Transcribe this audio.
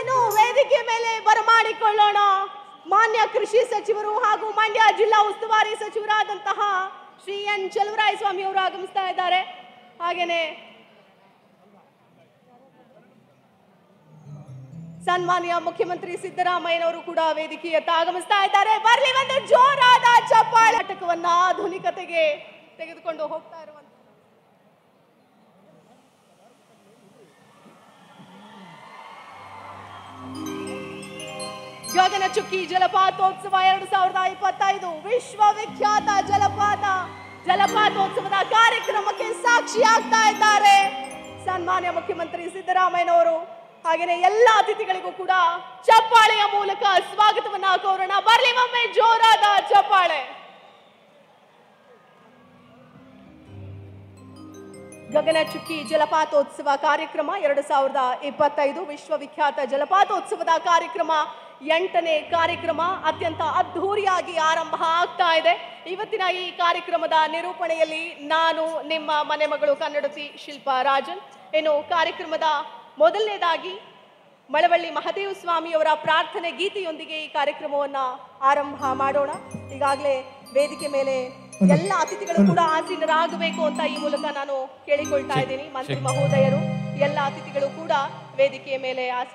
ಇನ್ನು ವೇದಿಕೆ ಮೇಲೆ ಬರಮಾಡಿಕೊಳ್ಳೋಣ ಮಾನ್ಯ ಕೃಷಿ ಸಚಿವರು ಹಾಗೂ ಮಂಡ್ಯ ಜಿಲ್ಲಾ ಉಸ್ತುವಾರಿ ಸಚಿವರಾದಂತಹ ಶ್ರೀ ಎನ್ ಚಲುವರಾಯಸ್ವಾಮಿ ಅವರು ಆಗಮಿಸ್ತಾ ಇದ್ದಾರೆ. ಹಾಗೇನೆ ಸನ್ಮಾನ್ಯ ಮುಖ್ಯಮಂತ್ರಿ ಸಿದ್ದರಾಮಯ್ಯನವರು ಕೂಡ ವೇದಿಕೆಯತ್ತ ಆಗಮಿಸ್ತಾ ಇದ್ದಾರೆ. ಬರ್ಲಿ ಒಂದು ಜೋರಾದ ಚಪ್ಪಾಳೆ. ನಾಟಕವನ್ನ ಆಧುನಿಕತೆಗೆ ತೆಗೆದುಕೊಂಡು ಹೋಗ್ತಾ ಇರುವಂತ ಗಗನಚುಕ್ಕಿ ಜಲಪಾತೋತ್ಸವ 2025 ವಿಶ್ವವಿಖ್ಯಾತ ಜಲಪಾತೋತ್ಸವದ ಕಾರ್ಯಕ್ರಮಕ್ಕೆ ಸಾಕ್ಷಿಯಾಗ್ತಾ ಇದ್ದಾರೆ ಸನ್ಮಾನ್ಯ ಮುಖ್ಯಮಂತ್ರಿ ಸಿದ್ದರಾಮಯ್ಯನವರು. ಹಾಗೇನೆ ಎಲ್ಲ ಅತಿಥಿಗಳಿಗೂ ಕೂಡ ಚಪ್ಪಾಳೆಯ ಮೂಲಕ ಸ್ವಾಗತವನ್ನ ಕೋರೋಣ. ಬರ್ಲಿ ಒಮ್ಮೆ ಜೋರಾದ ಚಪ್ಪಾಳೆ. ಗಗನಚುಕ್ಕಿ ಜಲಪಾತೋತ್ಸವ ಕಾರ್ಯಕ್ರಮ 2025 ವಿಶ್ವವಿಖ್ಯಾತ ಜಲಪಾತೋತ್ಸವದ ಕಾರ್ಯಕ್ರಮ 8ನೇ ಕಾರ್ಯಕ್ರಮ ಅತ್ಯಂತ ಅದ್ಧೂರಿಯಾಗಿ ಆರಂಭ ಆಗ್ತಾ ಇದೆ. ಇವತ್ತಿನ ಈ ಕಾರ್ಯಕ್ರಮದ ನಿರೂಪಣೆಯಲ್ಲಿ ನಾನು ನಿಮ್ಮ ಮನೆ ಮಗಳು ಕನ್ನಡತಿ ಶಿಲ್ಪಾ ರಾಜನ್. ಇನ್ನು ಕಾರ್ಯಕ್ರಮದ ಮೊದಲನೇದಾಗಿ ಮಳವಳ್ಳಿ ಮಹದೇವ ಸ್ವಾಮಿಯವರ ಪ್ರಾರ್ಥನೆ ಗೀತೆಯೊಂದಿಗೆ ಈ ಕಾರ್ಯಕ್ರಮವನ್ನ ಆರಂಭ ಮಾಡೋಣ. ಈಗಾಗಲೇ ವೇದಿಕೆ ಮೇಲೆ ಎಲ್ಲ ಅತಿಥಿಗಳು ಕೂಡ ಆಸೀನರಾಗಬೇಕು ಅಂತ ಈ ಮೂಲಕ ನಾನು ಕೇಳಿಕೊಳ್ತಾ ಇದ್ದೀನಿ. ಮಂತ್ರಿ ಮಹೋದಯರು ಎಲ್ಲ ಅತಿಥಿಗಳು ಕೂಡ ವೇದಿಕೆಯ ಮೇಲೆ ಆಸೀನ